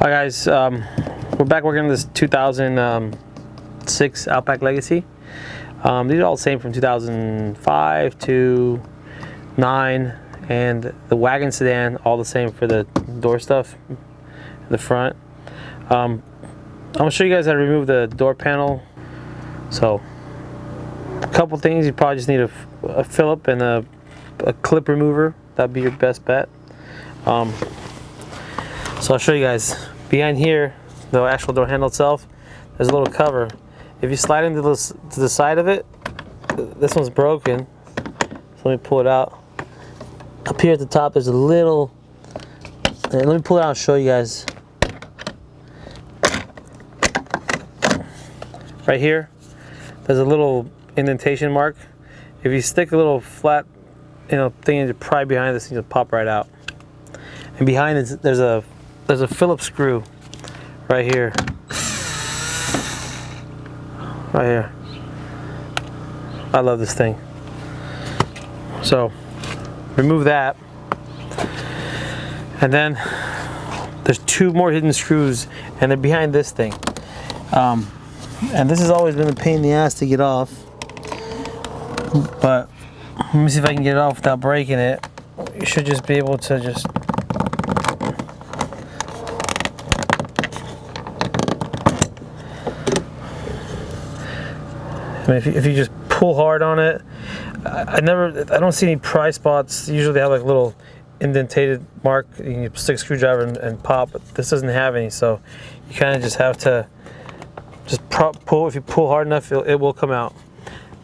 Hi guys, we're back working on this 2006 Outback Legacy. These are all the same from 2005 to 9, and the wagon sedan all the same for the door stuff, the front. I'm gonna show you guys how to remove the door panel. So, a couple things: you probably just need a Phillip and a clip remover. That'd be your best bet. So I'll show you guys. Behind here, the actual door handle itself, there's a little cover. If you slide into this, to the side of it, this one's broken. So let me pull it out. Up here at the top, there's a little. And let me pull it out and show you guys. Right here, there's a little indentation mark. If you stick a little flat, thing in your pry behind this, thing will pop right out. And behind it, there's a Phillips screw right here. Right here. I love this thing. So remove that. And then there's two more hidden screws, and they're behind this thing. And this has always been a pain in the ass to get off. But let me see if I can get it off without breaking it. You should just be able to just I mean, if you just pull hard on it, I don't see any pry spots. Usually they have like a little indentated mark. You can stick a screwdriver and pop, but this doesn't have any, so you kind of just have to just pull. If you pull hard enough, it will come out.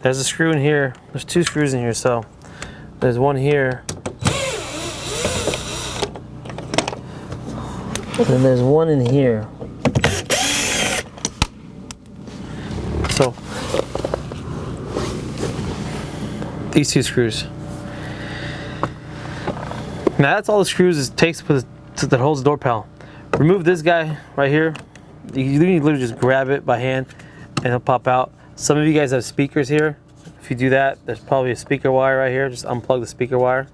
There's a screw in here. There's two screws in here, so there's one here. And then there's one in here. So these two screws. Now that's all the screws it takes that holds the door panel. Remove this guy right here. You literally just grab it by hand and it'll pop out. Some of you guys have speakers here. If you do that, there's probably a speaker wire right here. Just unplug the speaker wire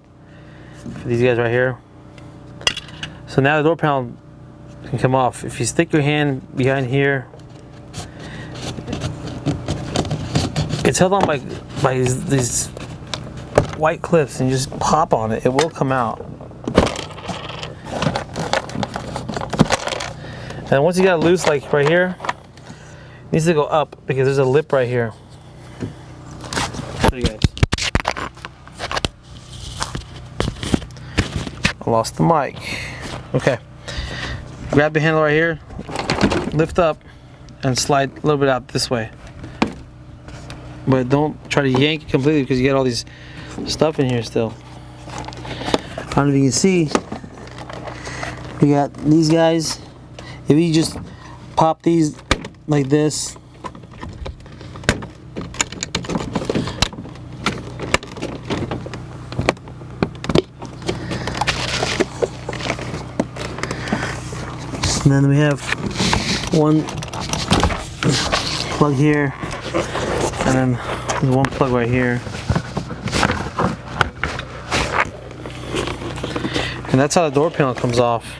for these guys right here. So now the door panel can come off. If you stick your hand behind here, it's held on by these white clips, and you just pop on it. It will come out. And once you got it loose, like right here, it needs to go up because there's a lip right here. I'll show you guys. I lost the mic. Okay. Grab the handle right here, lift up, and slide a little bit out this way. But don't try to yank it completely because you get all these stuff in here still. I don't know if you can see. We got these guys. If you just pop these like this, and then we have one plug here, and then there's one plug right here. And that's how the door panel comes off.